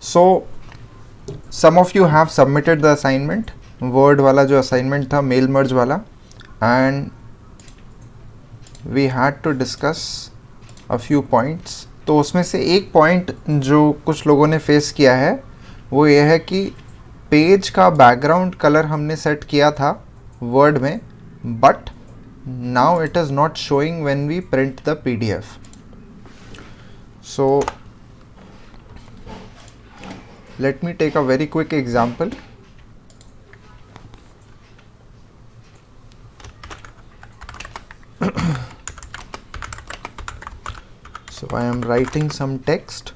So some of you have submitted the assignment, Word वाला जो assignment था, mail merge वाला, and we had to discuss a few points. तो उसमें से एक पॉइंट जो कुछ लोगों ने फेस किया है वो ये है कि पेज का बैकग्राउंड कलर हमने सेट किया था वर्ड में, but now it is not showing when we print the PDF. So let me take a very quick example. So I am writing some text.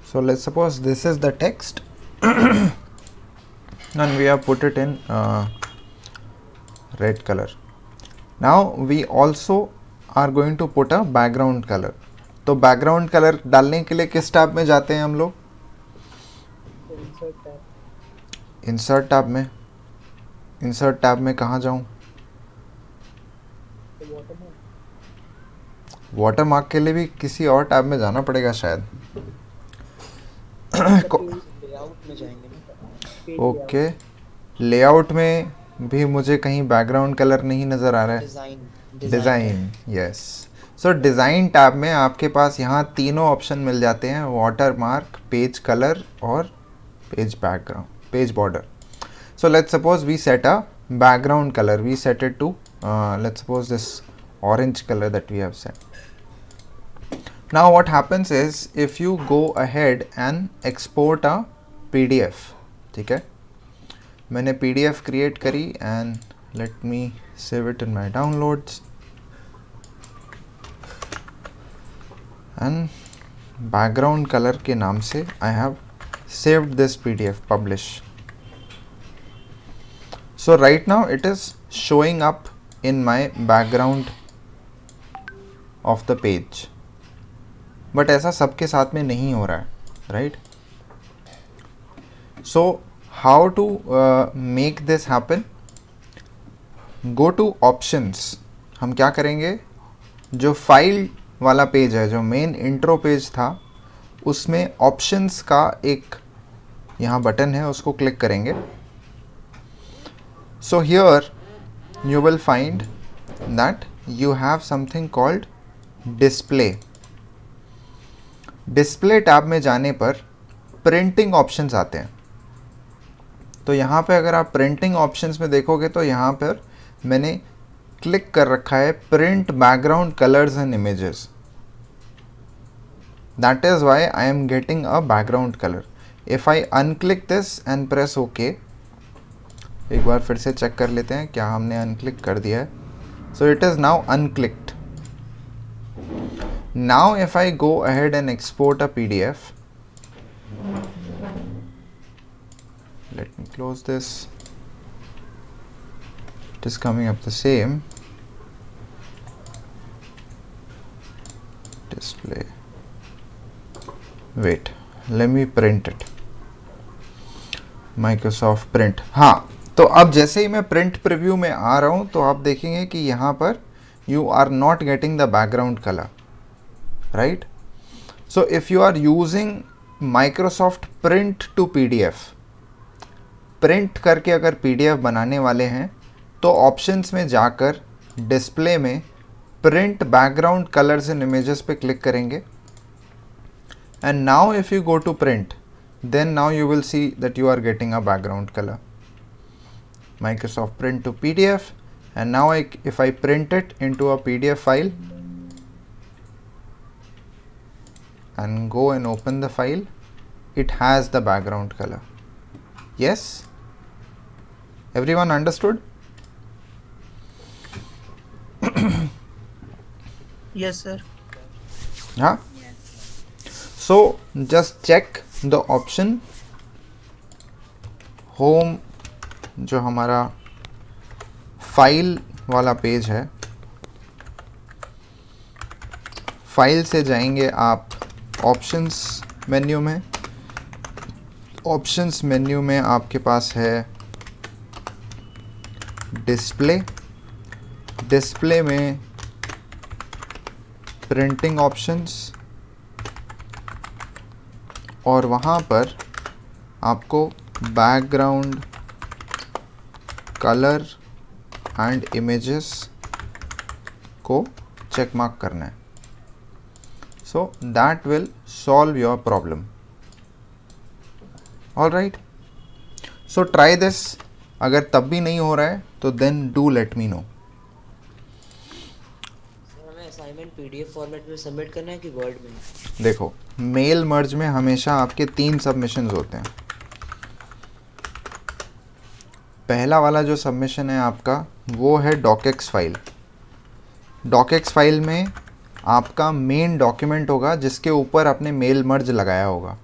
So let's suppose this is the text and we have put it in red color. Now we also are going to put a background color. तो background colour डालने के लिए किस tab में जाते हैं हम लोग? इंसर्ट टैब में. इंसर्ट टैब में कहाँ जाऊँ? वाटर मार्क के लिए भी किसी और टैब में जाना पड़ेगा शायद. लेआउट में जाएंगे. ओके, लेआउट में भी मुझे कहीं बैकग्राउंड कलर नहीं नज़र आ रहा है. Design, yes. So design tab में आपके पास यहाँ तीनों ऑप्शन मिल जाते हैं, वाटर मार्क, पेज कलर और page background, page border. So let's suppose we set a background color. We set it to let's suppose this orange color that we have set. Now what happens is if you go ahead and export a PDF, ठीक है, मैंने PDF create करी and let me save it in my downloads and background color के नाम से I have saved this PDF, publish. So right now it is showing up in my background of the page, but ऐसा सबके साथ में नहीं हो रहा है, right? So how to make this happen? Go to options. हम क्या करेंगे, जो फाइल वाला पेज है, जो मेन इंट्रो पेज था, उसमें ऑप्शंस का एक यहाँ बटन है, उसको क्लिक करेंगे. So here you will find that you have something called display. Display tab में जाने पर प्रिंटिंग ऑप्शंस आते हैं. तो यहाँ पे अगर आप प्रिंटिंग ऑप्शंस में देखोगे तो यहाँ पर मैंने क्लिक कर रखा है print background colours and images. That is why I am getting a background colour. If I onclick this and press okay, एक बार फिर से चेक कर लेते हैं क्या हमने अनक्लिक कर दिया है. So it is now unclicked. Now if I go ahead and export a PDF, let me close this, it is coming up the same. Display, wait, let me print it. Microsoft print. हाँ, तो अब जैसे ही मैं print preview में आ रहा हूँ तो आप देखेंगे कि यहाँ पर you are not getting the background colour, right? So if you are using Microsoft print to PDF, print करके अगर PDF बनाने वाले हैं तो ऑप्शंस में जाकर डिस्प्ले में print background colours and images पे क्लिक करेंगे. And now if you go to print, then now you will see that you are getting a background color. Microsoft Print to PDF, and now if I print it into a PDF file and go and open the file, it has the background color. Yes? Everyone understood? Yes sir. Huh? So just check the option home, जो हमारा file वाला page है, file से जाएंगे आप options menu में, options menu में आपके पास है डिस्प्ले, डिस्प्ले में प्रिंटिंग ऑप्शंस, और वहाँ पर आपको बैकग्राउंड, कलर एंड इमेजेस को चेक मार्क करना है. So that will solve your problem. All right, so try this. अगर तब भी नहीं हो रहा है तो then do let me know. Sir हमें असाइनमेंट पीडीएफ फॉर्मेट में सबमिट करना है कि वर्ड में? देखो, मेल मर्ज में हमेशा आपके 3 सबमिशंस होते हैं. पहला वाला जो सबमिशन है आपका वो है डॉकएक्स फाइल. डॉकएक्स फाइल में आपका मेन डॉक्यूमेंट होगा जिसके ऊपर आपने मेल मर्ज लगाया होगा.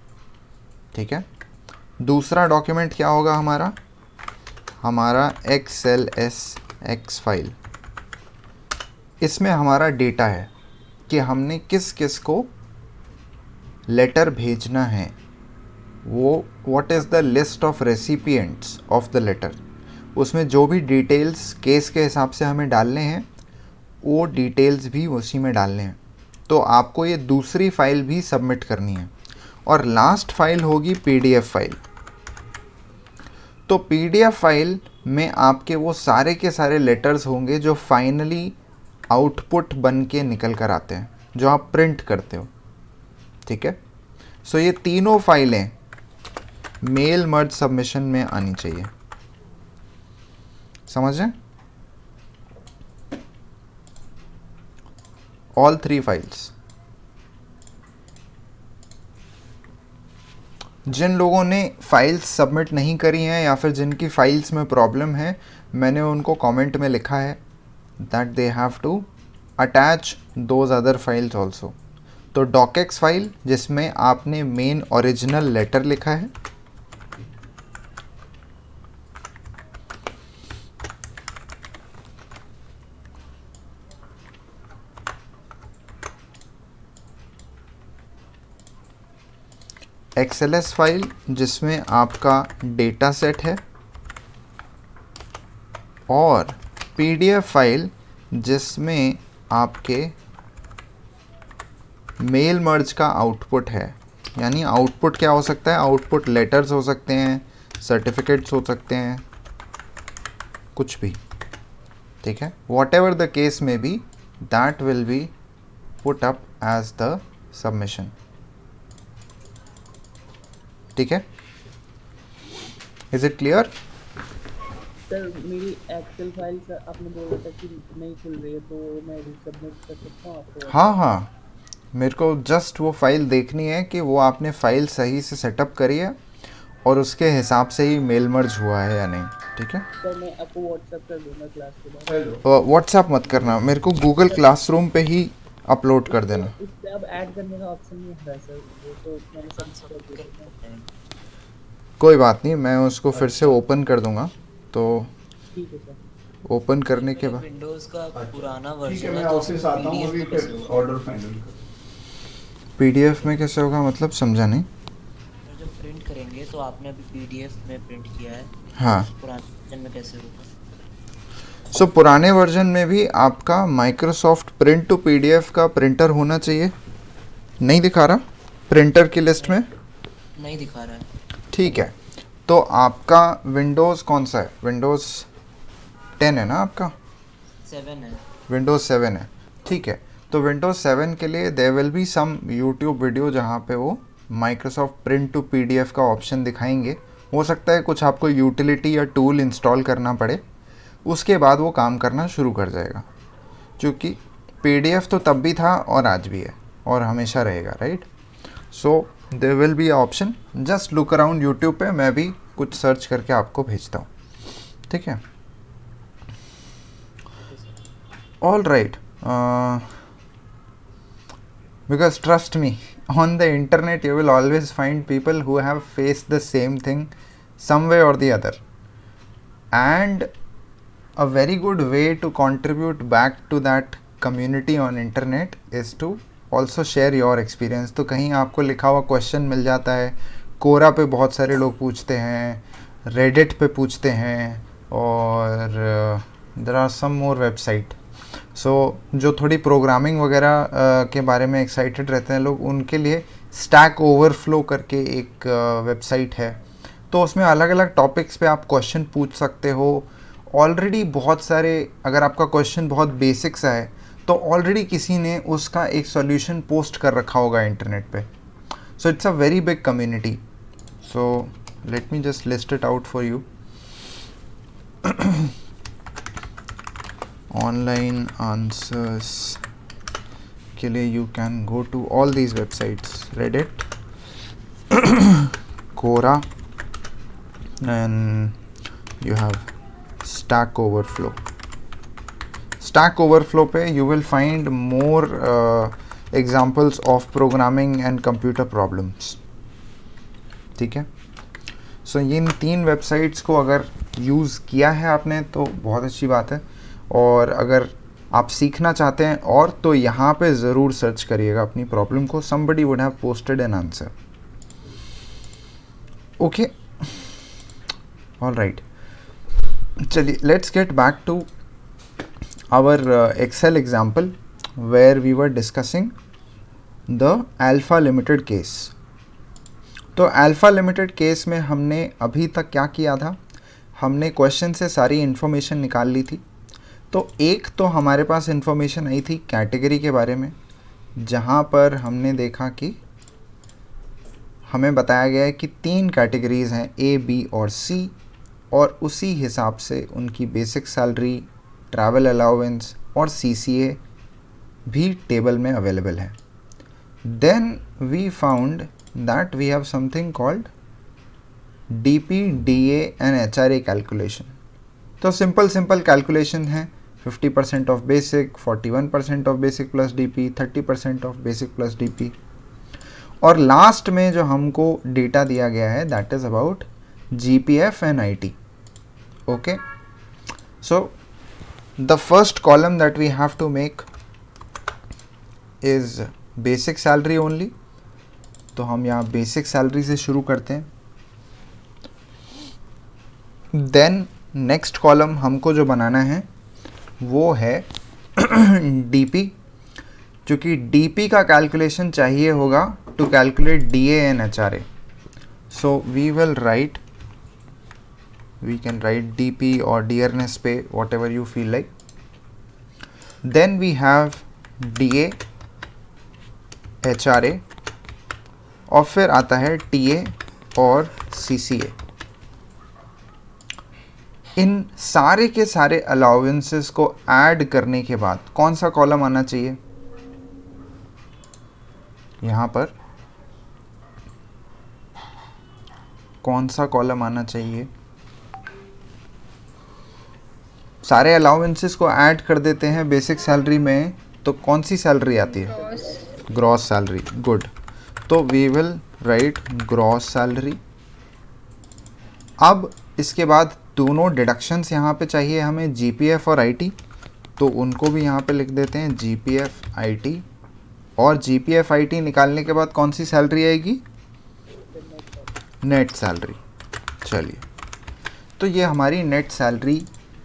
ठीक है. दूसरा डॉक्यूमेंट क्या होगा हमारा XLSX फाइल. इसमें हमारा डेटा है कि हमने किस किस को लेटर भेजना है. वो what is the list of recipients of the letter. उसमें जो भी डिटेल्स केस के हिसाब से हमें डालने हैं वो डिटेल्स भी उसी में डालने हैं. तो आपको ये दूसरी फाइल भी सबमिट करनी है. और लास्ट फाइल होगी PDF फाइल. तो PDF फाइल में आपके वो सारे के सारे लेटर्स होंगे जो फाइनली आउटपुट बन के निकल कर आते हैं, जो आप प्रिंट करते हो. ठीक है. सो ये तीनों फाइलें मेल मर्ज सबमिशन में आनी चाहिए. समझ रहे? All 3 files. जिन लोगों ने फाइल्स सबमिट नहीं करी हैं या फिर जिनकी फाइल्स में प्रॉब्लम है, मैंने उनको कमेंट में लिखा है that they have to attach those other files also. तो डॉकएक्स फाइल जिसमें आपने मेन ओरिजिनल लेटर लिखा है, XLS फाइल जिसमें आपका डेटा सेट है, और PDF फाइल जिसमें आपके मेल मर्ज का आउटपुट है. यानी आउटपुट क्या हो सकता है? आउटपुट लेटर्स हो सकते हैं, सर्टिफिकेट्स हो सकते हैं, कुछ भी. ठीक है. Whatever the case may be, that will be put up as the submission. ठीक है. Is it clear? सर मेरी एक्सेल फाइल सर आपने बोला था कि नहीं खुल रही है, तो मैं रीसबमिट कर सकता हूँ आपको? हाँ, मेरे को जस्ट वो फाइल देखनी है कि वो आपने फाइल सही से सेटअप करी है और उसके हिसाब से ही मेल मर्ज हुआ है या नहीं. ठीक है. सर मैं आपको व्हाट्सएप कर दूंगा क्लास के बाद. व्हाट्सएप मत करना, मेरे को गूगल क्लासरूम पे ही अपलोड कर देना. इस पे अब ऐड करने का ऑप्शन नहीं है सर, वो तो मैंने सब कर दिया. कोई बात नहीं, मैं उसको फिर से ओपन कर दूंगा. तो ठीक है सर. ओपन करने के बाद विंडोज का पुराना वर्जन ठीक है, मैं तो ऑफिस आता हूँ अभी, फिर ऑर्डर फाइनल कर. PDF में कैसे होगा, मतलब समझा नहीं. जब प्रिंट करेंगे तो आपने अभी पीडीएफ में प्रिंट किया है, हाँ. पुराने वर्जन में कैसे होगा? सो पुराने वर्जन में भी आपका माइक्रोसॉफ्ट प्रिंट टू PDF का प्रिंटर होना चाहिए. नहीं दिखा रहा प्रिंटर की लिस्ट में? नहीं दिखा रहा है. ठीक है. तो आपका विंडोज़ कौन सा है? विंडोज़ 10 है ना आपका? 7 है. विंडोज़ 7 है. ठीक है. तो विंडोज़ 7 के लिए there will be some YouTube video जहाँ पे वो माइक्रोसॉफ्ट प्रिंट टू PDF का ऑप्शन दिखाएंगे. हो सकता है कुछ आपको यूटिलिटी या टूल इंस्टॉल करना पड़े, उसके बाद वो काम करना शुरू कर जाएगा. क्योंकि PDF तो तब भी था और आज भी है और हमेशा रहेगा, right? So there will be option. Just look around YouTube पे, मैं भी कुछ सर्च करके आपको भेजता हूँ. ठीक है. All right. because trust me, on the internet you will always find people who have faced the same thing some way or the other, and a very good way to contribute back to that community on internet is to also share your experience. तो कहीं आपको लिखा हुआ question मिल जाता है, कोरा पे बहुत सारे लोग पूछते हैं, रेडिट पे पूछते हैं, और there are some more website. So जो थोड़ी प्रोग्रामिंग वगैरह के बारे में एक्साइटेड रहते हैं लोग, उनके लिए स्टैक ओवरफ्लो करके एक वेबसाइट है। तो उसमें अलग अलग टॉपिक्स पे आप क्वेश्चन पूछ सकते हो। ऑलरेडी बहुत सारे, अगर आपका क्वेश्चन बहुत बेसिक सा है तो ऑलरेडी किसी ने उसका एक सॉल्यूशन पोस्ट कर रखा होगा इंटरनेट पे। So it's a very big community. So let me just list it out for you. Online answers के लिए you can go to all these websites, Reddit, Quora, and you have Stack Overflow. Stack Overflow पे you will find more examples of programming and computer problems. ठीक है, सो इन 3 websites को अगर use किया है आपने तो बहुत अच्छी बात है, और अगर आप सीखना चाहते हैं और तो यहाँ पे ज़रूर सर्च करिएगा अपनी प्रॉब्लम को। somebody would have posted an answer. Okay. All right, चलिए let's get back to our Excel example where we were discussing the alpha limited case. तो alpha limited case में हमने अभी तक क्या किया था, हमने क्वेश्चन से सारी इन्फॉर्मेशन निकाल ली थी। तो एक तो हमारे पास इन्फॉर्मेशन आई थी कैटेगरी के बारे में, जहाँ पर हमने देखा कि हमें बताया गया है कि 3 कैटेगरीज़ हैं, A, B और C, और उसी हिसाब से उनकी बेसिक सैलरी, ट्रैवल अलाउंस और CCA भी टेबल में अवेलेबल है। Then we found that we have something called DP, DA and HRA calculation. तो सिंपल कैलकुलेशन है, 50% of basic, 41% of basic plus DP, 30% of basic plus DP, और last में जो हमको डेटा दिया गया है that is about GPF and IT. Okay, so the first column that we have to make is basic salary only. तो हम यहाँ बेसिक सैलरी से शुरू करते हैं। देन नेक्स्ट कॉलम हमको जो बनाना है वो है DP, क्योंकि DP का कैलकुलेशन चाहिए होगा to calculate DA and HRA. So we can write DP or dearness pay, whatever you feel like. Then we have DA, HRA, और फिर आता है TA और CCA. इन सारे के सारे अलाउंसेस को ऐड करने के बाद कौन सा कॉलम आना चाहिए, यहाँ पर कौन सा कॉलम आना चाहिए, सारे अलाउंसेस को ऐड कर देते हैं बेसिक सैलरी में, तो कौन सी सैलरी आती है, ग्रॉस सैलरी। गुड, तो we will write gross salary. अब इसके बाद दोनों डिडक्शंस यहाँ पे चाहिए हमें, GPF और IT, तो उनको भी यहाँ पे लिख देते हैं GPF IT, और GPF IT निकालने के बाद कौन सी सैलरी आएगी, नेट सैलरी। चलिए, तो ये हमारी नेट सैलरी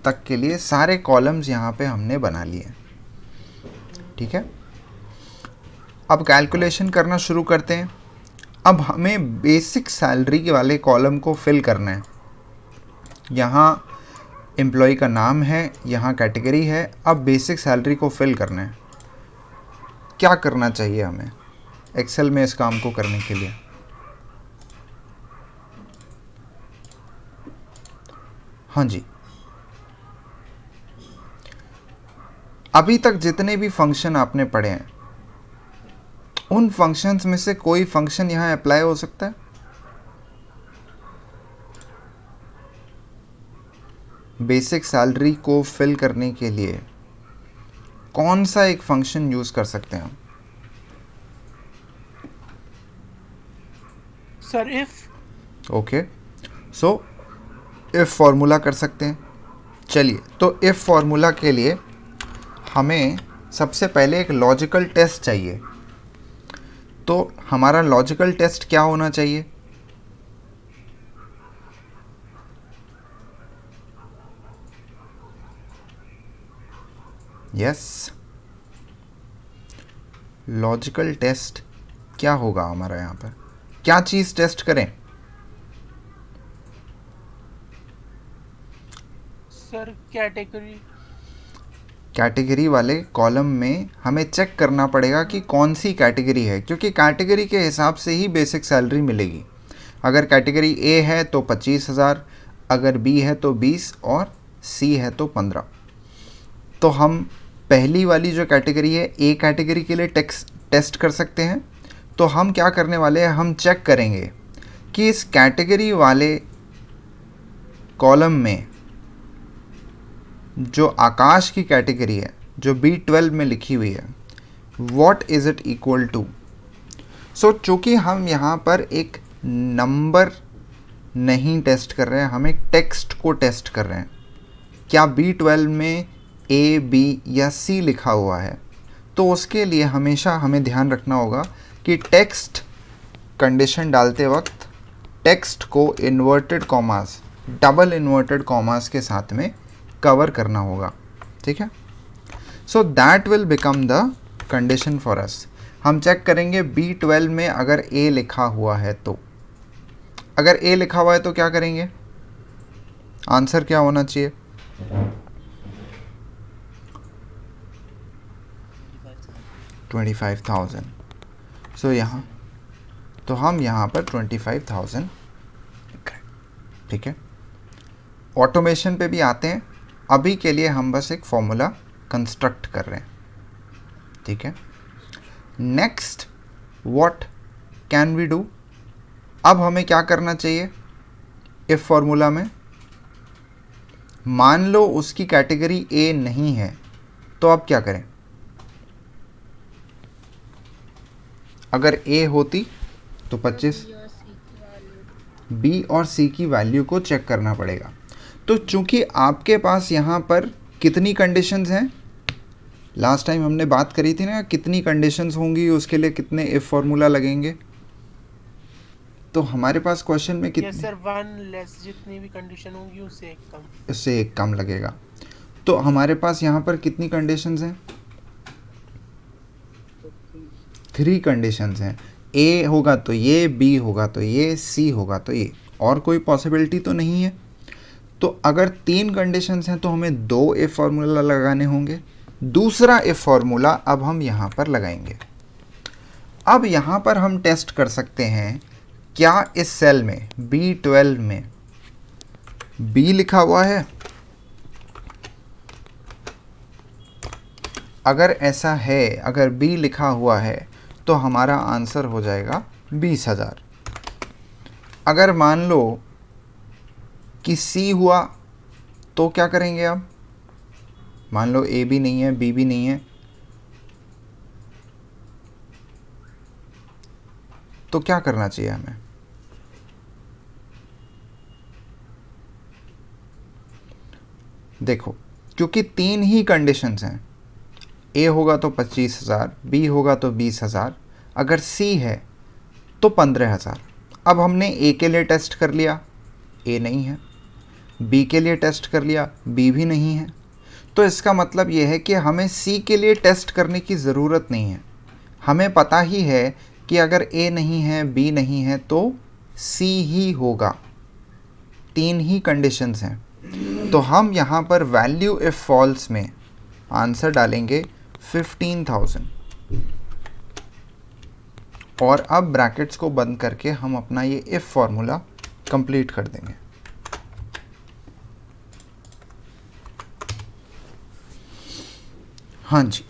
तक के लिए सारे कॉलम्स यहाँ पे हमने बना लिए। ठीक है, अब कैलकुलेशन करना शुरू करते हैं। अब हमें बेसिक सैलरी के वाले कॉलम को फिल करना है। यहाँ एम्प्लॉय का नाम है, यहाँ कैटेगरी है, अब बेसिक सैलरी को फिल करना है। क्या करना चाहिए हमें एक्सेल में इस काम को करने के लिए? हाँ जी, अभी तक जितने भी फंक्शन आपने पढ़े हैं उन फंक्शंस में से कोई फंक्शन यहाँ अप्लाई हो सकता है? बेसिक सैलरी को फिल करने के लिए कौन सा एक फंक्शन यूज कर सकते हैं हम? Sir if. Okay, so if formula कर सकते हैं। चलिए, तो इफ फॉर्मूला के लिए हमें सबसे पहले एक लॉजिकल टेस्ट चाहिए। तो हमारा लॉजिकल टेस्ट क्या होना चाहिए? यस, लॉजिकल टेस्ट क्या होगा हमारा यहाँ पर, क्या चीज़ टेस्ट करें? सर कैटेगरी कैटेगरी वाले कॉलम में हमें चेक करना पड़ेगा कि कौन सी कैटेगरी है, क्योंकि कैटेगरी के हिसाब से ही बेसिक सैलरी मिलेगी। अगर कैटेगरी ए है तो 25,000, अगर बी है तो 20 और सी है तो 15। तो हम पहली वाली जो कैटेगरी है ए कैटेगरी के लिए टेस्ट कर सकते हैं। तो हम क्या करने वाले हैं, हम चेक करेंगे कि इस कैटेगरी वाले कॉलम में जो आकाश की कैटेगरी है जो B12 में लिखी हुई है, what is it equal to. So चूँकि हम यहाँ पर एक नंबर नहीं टेस्ट कर रहे हैं, हम एक टेक्स्ट को टेस्ट कर रहे हैं। क्या B12 में A, B या C लिखा हुआ है, तो उसके लिए हमेशा हमें ध्यान रखना होगा कि टेक्स्ट कंडीशन डालते वक्त टेक्स्ट को inverted commas, double inverted commas के साथ में कवर करना होगा। ठीक है, so that will become the condition for us. हम चेक करेंगे B12 में अगर A लिखा हुआ है तो, अगर A लिखा हुआ है तो क्या करेंगे, आंसर क्या होना चाहिए? 25,000। सो यहाँ तो हम यहाँ पर 25,000 लिख रहे हैं। ठीक है, ऑटोमेशन पे भी आते हैं, अभी के लिए हम बस एक फॉर्मूला कंस्ट्रक्ट कर रहे हैं। ठीक है, next what can we do. अब हमें क्या करना चाहिए, इफ फॉर्मूला में मान लो उसकी कैटेगरी ए नहीं है, तो अब क्या करें? अगर ए होती तो 25, बी और सी की वैल्यू को चेक करना पड़ेगा। तो चूंकि आपके पास यहाँ पर कितनी कंडीशंस हैं, लास्ट टाइम हमने बात करी थी ना, कितनी कंडीशंस होंगी उसके लिए कितने इफ फॉर्मूला लगेंगे, तो हमारे पास क्वेश्चन में कितने, सर 1 लेस, जितनी भी कंडीशन होंगी उससे एक कम, उससे एक कम लगेगा। तो हमारे पास यहाँ पर कितनी कंडीशंस हैं? 3 कंडीशंस हैं। ए होगा तो ये, बी होगा तो ये, सी होगा तो ये, और कोई पॉसिबिलिटी तो नहीं है। तो अगर 3 कंडीशंस हैं तो हमें 2 इफ फार्मूला लगाने होंगे। दूसरा इफ फार्मूला अब हम यहाँ पर लगाएंगे। अब यहाँ पर हम टेस्ट कर सकते हैं क्या इस सेल में B12 में B लिखा हुआ है। अगर ऐसा है, अगर B लिखा हुआ है तो हमारा आंसर हो जाएगा 20,000। अगर मान लो कि C हुआ तो क्या करेंगे अब? मान लो A भी नहीं है, B भी नहीं है, तो क्या करना चाहिए हमें? देखो, क्योंकि 3 ही कंडीशंस हैं, A होगा तो 25,000, B होगा तो 20,000, अगर C है तो 15,000। अब हमने A के लिए टेस्ट कर लिया, A नहीं है, B के लिए टेस्ट कर लिया, B भी नहीं है, तो इसका मतलब ये है कि हमें C के लिए टेस्ट करने की ज़रूरत नहीं है। हमें पता ही है कि अगर A नहीं है, B नहीं है तो C ही होगा। 3 ही कंडीशंस हैं, तो हम यहाँ पर वैल्यू इफ फॉल्स में आंसर डालेंगे 15,000 और अब ब्रैकेट्स को बंद करके हम अपना ये इफ फॉर्मूला कंप्लीट कर देंगे। हाँ जी,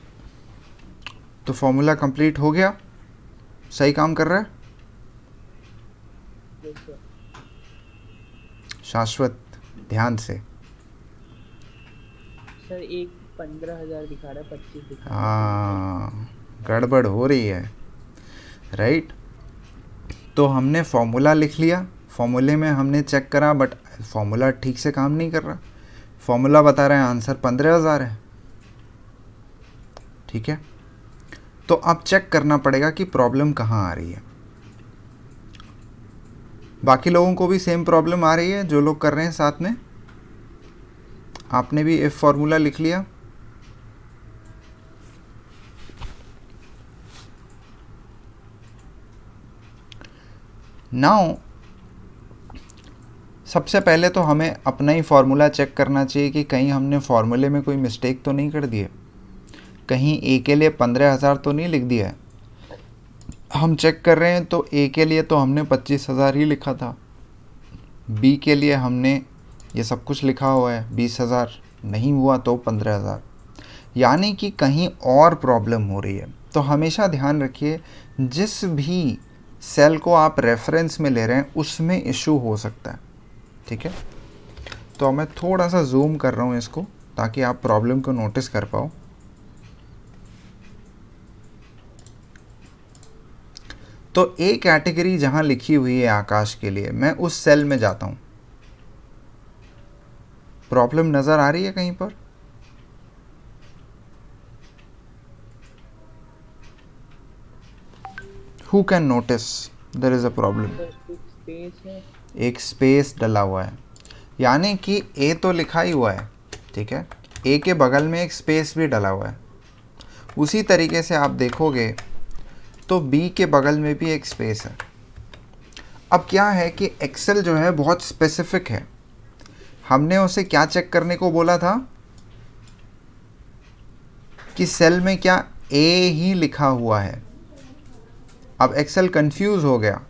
तो फॉर्मूला कंप्लीट हो गया, सही काम कर रहा है शाश्वत, ध्यान से। सर एक 15,000 दिखा रहा है, 25 दिखा रहा है। हाँ, गड़बड़ हो रही है, राइट। तो हमने फॉर्मूला लिख लिया, फॉर्मूले में हमने चेक करा बट फॉर्मूला ठीक से काम नहीं कर रहा। फॉर्मूला बता रहा है आंसर 15,000 है। ठीक है, तो अब चेक करना पड़ेगा कि प्रॉब्लम कहाँ आ रही है। बाकी लोगों को भी सेम प्रॉब्लम आ रही है जो लोग कर रहे हैं साथ में? आपने भी इफ फॉर्मूला लिख लिया? नाउ सबसे पहले तो हमें अपना ही फार्मूला चेक करना चाहिए कि कहीं हमने फार्मूले में कोई मिस्टेक तो नहीं कर दी है, कहीं ए के लिए 15,000 तो नहीं लिख दिया है। हम चेक कर रहे हैं तो ए के लिए तो हमने 25,000 ही लिखा था, बी के लिए हमने ये सब कुछ लिखा हुआ है 20,000, नहीं हुआ तो 15,000, यानी कि कहीं और प्रॉब्लम हो रही है। तो हमेशा ध्यान रखिए जिस भी सेल को आप रेफरेंस में ले रहे हैं उसमें इशू हो सकता है, ठीक है। तो मैं थोड़ा सा जूम कर रहा हूँ इसको ताकि आप प्रॉब्लम को नोटिस कर पाओ। तो ए कैटेगरी जहाँ लिखी हुई है आकाश के लिए, मैं उस सेल में जाता हूँ। प्रॉब्लम नज़र आ रही है कहीं पर? Who can notice there is a problem? Space है, एक स्पेस डला हुआ है, यानी कि ए तो लिखा ही हुआ है, ठीक है, ए के बगल में एक स्पेस भी डला हुआ है। उसी तरीके से आप देखोगे तो बी के बगल में भी एक स्पेस है। अब क्या है कि एक्सेल जो है बहुत स्पेसिफिक है। हमने उसे क्या चेक करने को बोला था कि सेल में क्या ए ही लिखा हुआ है। अब एक्सेल कंफ्यूज हो गया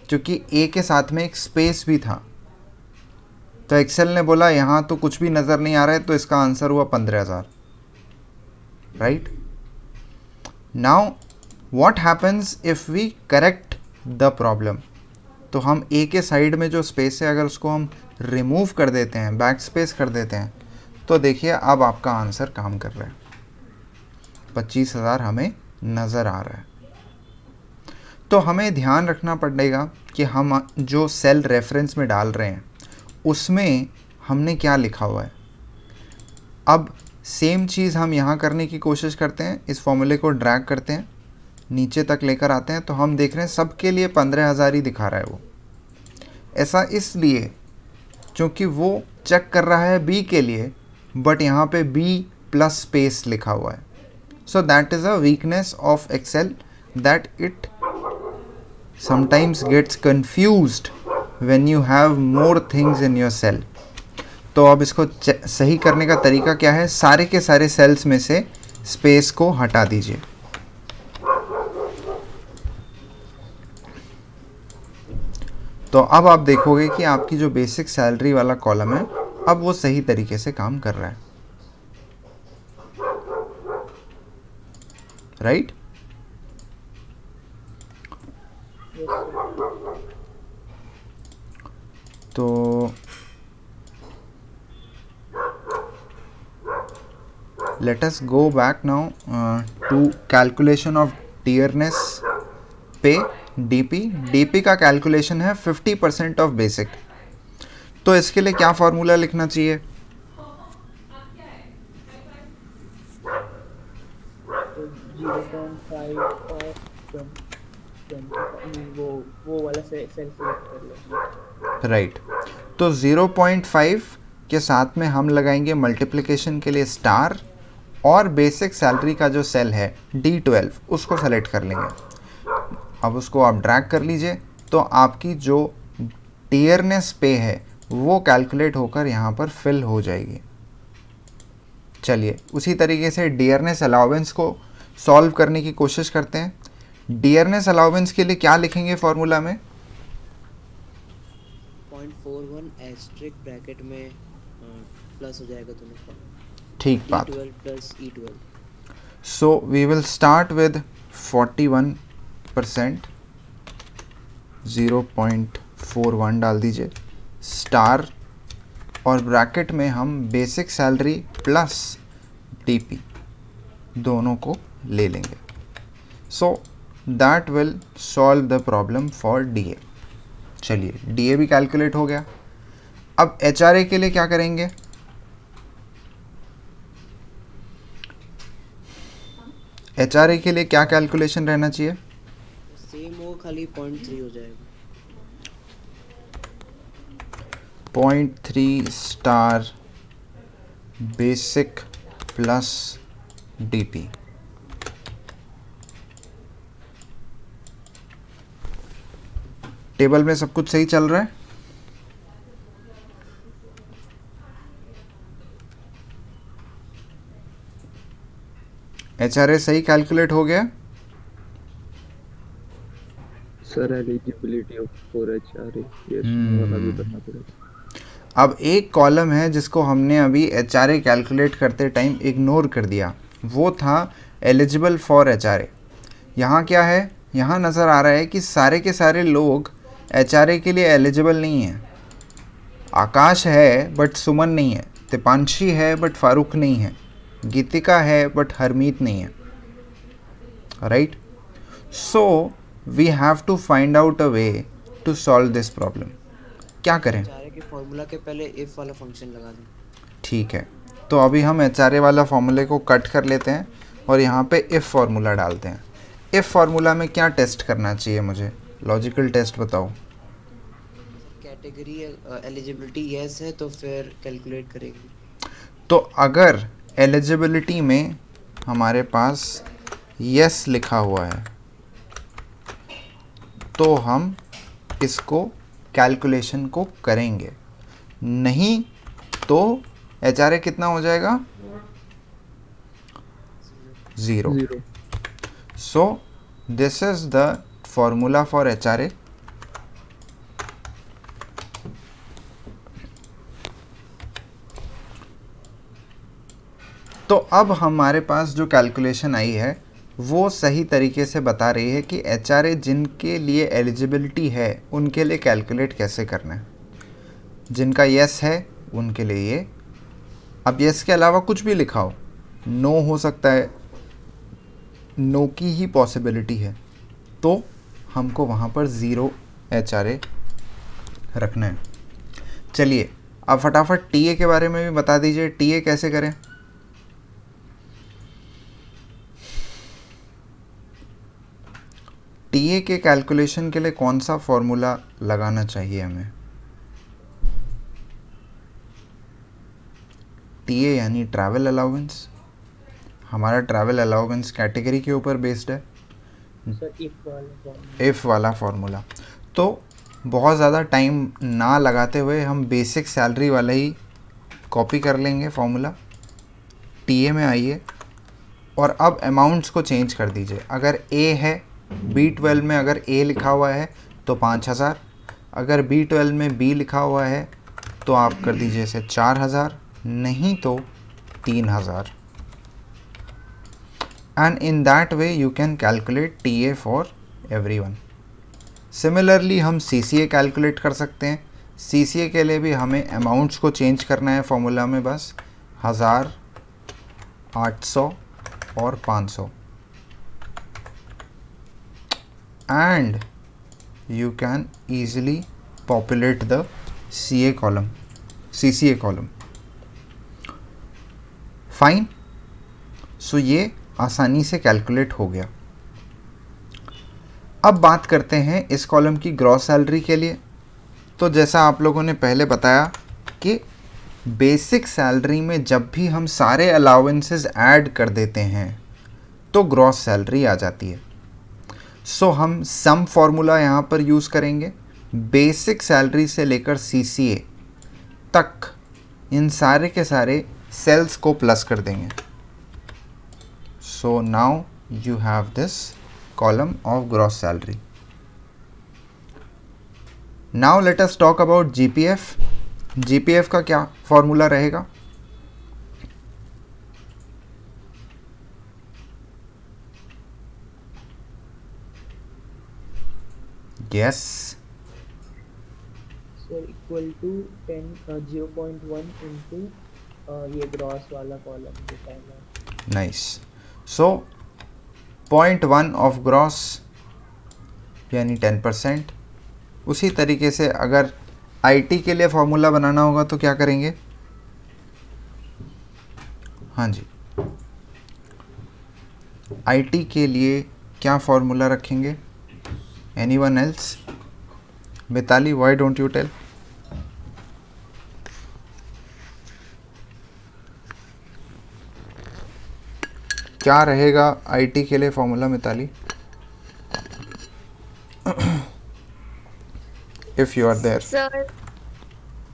क्योंकि ए के साथ में एक स्पेस भी था, तो एक्सेल ने बोला यहाँ तो कुछ भी नज़र नहीं आ रहा है, तो इसका आंसर हुआ 15,000, right. Now what happens if we correct the problem. तो हम ए के साइड में जो स्पेस है अगर उसको हम रिमूव कर देते हैं, बैक स्पेस कर देते हैं, तो देखिए अब आपका आंसर काम कर रहा है, 25,000 हमें नज़र आ रहा है। तो हमें ध्यान रखना पड़ेगा कि हम जो सेल रेफरेंस में डाल रहे हैं उसमें हमने क्या लिखा हुआ है। अब सेम चीज़ हम यहाँ करने की कोशिश करते हैं, इस फॉर्मूले को ड्रैग करते हैं, नीचे तक लेकर आते हैं, तो हम देख रहे हैं सबके लिए 15,000 ही दिखा रहा है वो। ऐसा इसलिए क्योंकि वो चेक कर रहा है बी के लिए, बट यहाँ पे बी प्लस स्पेस लिखा हुआ है। So that is a weakness of Excel, that it sometimes gets confused when you have more things in your cell। तो अब इसको सही करने का तरीका क्या है, सारे के सारे सेल्स में से स्पेस को हटा दीजिए। तो अब आप देखोगे कि आपकी जो बेसिक सैलरी वाला कॉलम है अब वो सही तरीके से काम कर रहा है, राइट। तो let us go back now to calculation of dearness pay DP। DP का कैलकुलेशन है 50% ऑफ बेसिक। तो इसके लिए क्या फॉर्मूला लिखना चाहिए? वो वाला सेल सेलेक्ट कर लो, राइट। तो 0.5 के साथ में हम लगाएंगे मल्टीप्लिकेशन के लिए स्टार, और बेसिक सैलरी का जो सेल है D12 उसको सेलेक्ट कर लेंगे। अब उसको आप ड्रैग कर लीजिए, तो आपकी जो टियरनेस पे है वो कैलकुलेट होकर यहाँ पर फिल हो जाएगी। चलिए उसी तरीके से डियरनेस अलाउंस को सॉल्व करने की कोशिश करते हैं। डियरनेस अलाउंस के लिए क्या लिखेंगे फॉर्मूला में? 0.41 एस्ट्रिक ब्रैकेट में प्लस हो जाएगा दोनों का, ठीक बात। E12 plus E12। So we will start with 41%, 0.41 डाल दीजिए स्टार, और ब्रैकेट में हम बेसिक सैलरी प्लस DP दोनों को ले लेंगे। सो that will solve the problem for DA। चलिए DA भी कैलकुलेट हो गया। अब HRA के लिए क्या करेंगे? HRA के लिए क्या कैलकुलेशन रहना चाहिए? सेम हो, खाली 0.3 हो जाएगा। 0.3 star basic plus DP। Table में सब कुछ सही चल रहा है? HRA सही कैलकुलेट हो गया? Sir eligibility of for HRA yes वाला भी करना पड़ेगा। अब एक कॉलम है जिसको हमने अभी HRA कैलकुलेट करते टाइम इग्नोर कर दिया, वो था एलिजिबल फॉर HRA। यहाँ क्या है? यहाँ नज़र आ रहा है कि सारे के सारे लोग HRA के लिए एलिजिबल नहीं हैं। आकाश है बट सुमन नहीं है, दीपांशी है बट फारूक नहीं है, गीतिका है बट हरमीत नहीं है, right? So we have to find out a way to solve this problem. क्या करें? HRA के फॉर्मूला के पहले इफ वाला फंक्शन लगा दें। ठीक है, तो अभी हम HRA वाला फॉर्मूले को कट कर लेते हैं और यहाँ पे इफ़ फार्मूला डालते हैं। इफ़ फार्मूला में क्या टेस्ट करना चाहिए मुझे? लॉजिकल टेस्ट बताओ। कैटेगरी एलिजिबिलिटी यस है तो फिर कैलकुलेट करेंगे। तो अगर एलिजिबिलिटी में हमारे पास यस लिखा हुआ है तो हम इसको कैलकुलेशन को करेंगे, नहीं तो HRA कितना हो जाएगा? 0। So this is the formula for HRA। तो अब हमारे पास जो कैलकुलेशन आई है वो सही तरीके से बता रही है कि HRA जिनके लिए एलिजिबिलिटी है उनके लिए कैलकुलेट कैसे करना है। जिनका यस है उनके लिए ये, अब यस के अलावा कुछ भी लिखा हो, नो हो सकता है, नो की ही पॉसिबिलिटी है, तो हमको वहाँ पर 0 HRA रखना है। चलिए अब फटाफट TA के बारे में भी बता दीजिए, TA कैसे करें? TA के कैलकुलेशन के लिए कौन सा फॉर्मूला लगाना चाहिए हमें? TA यानी ट्रैवल अलाउंस। हमारा ट्रैवल अलाउंस कैटेगरी के ऊपर बेस्ड है, सर इफ़ वाला फॉर्मूला। तो बहुत ज़्यादा टाइम ना लगाते हुए हम बेसिक सैलरी वाला ही कॉपी कर लेंगे फॉर्मूला। TA में आइए और अब अमाउंट्स को चेंज कर दीजिए। अगर A है, B12 में अगर A लिखा हुआ है तो 5000, अगर B12 में B लिखा हुआ है तो आप कर दीजिए इसे 4000, नहीं तो 3000। And in that way you can calculate TA for everyone. Similarly हम CCA कैलकुलेट कर सकते हैं। CCA के लिए भी हमें अमाउंट्स को चेंज करना है फॉर्मूला में, बस 1000, 800 और 500, and you can easily populate the CCA column. Fine. So ये आसानी से कैलकुलेट हो गया। अब बात करते हैं इस कॉलम की ग्रॉस सैलरी के लिए। तो जैसा आप लोगों ने पहले बताया कि बेसिक सैलरी में जब भी हम सारे अलाउंसेस ऐड कर देते हैं तो ग्रॉस सैलरी आ जाती है। सो हम सम फॉर्मूला यहाँ पर यूज़ करेंगे। बेसिक सैलरी से लेकर CCA तक इन सारे के सारे सेल्स को प्लस कर देंगे। So now you have this column of gross salary. Now let us talk about GPF। GPF का क्या फॉर्मूला रहेगा? Yes, sir equal to 0.1 into ये ग्रॉस वाला कॉलम जो पहला। नाइस। सो 0.1 ऑफ ग्रॉस यानी 10%। उसी तरीके से अगर IT के लिए फॉर्मूला बनाना होगा तो क्या करेंगे? हाँ जी, IT के लिए क्या फॉर्मूला रखेंगे? Anyone else? Mitali, why don't you tell? क्या रहेगा IT के लिए formula Mitali? if you are there. Sir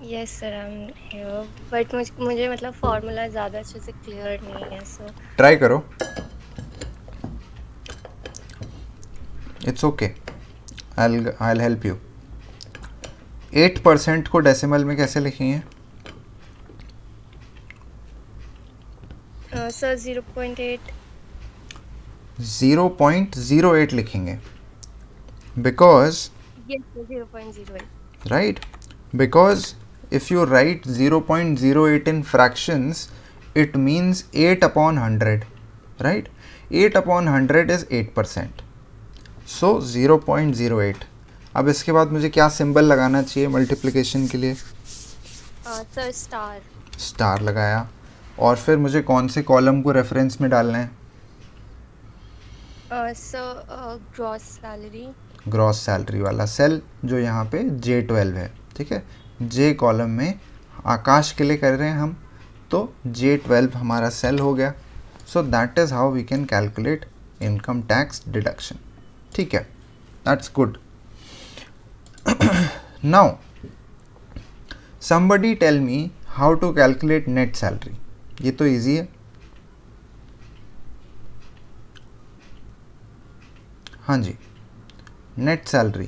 yes sir I am here but मुझे मतलब फॉर्मूला ज़्यादा अच्छे से क्लियर नहीं है सर. ट्राई करो. It's okay, I'll help you. 8% को डेसिमल में कैसे लिखेंगे? सर 0.8. 0.08 लिखेंगे because yes sir 0.08. right, because if you write 0.08 in fractions it means 8 upon 100, right? 8 upon 100 is 8%. So 0.08. अब इसके बाद मुझे क्या सिंबल लगाना चाहिए मल्टीप्लिकेशन के लिए? Sir star. स्टार लगाया. और फिर मुझे कौन से कॉलम को रेफरेंस में डालना है? Sir gross salary. Gross salary वाला सेल जो यहाँ पे J12 है, ठीक है. J कॉलम में आकाश के लिए कर रहे हैं हम, तो J12 हमारा सेल हो गया. So that is how we can calculate income tax deduction. ठीक है, that's good. Now somebody tell me how to calculate net salary. ये तो इजी है. हाँ जी, नेट सैलरी.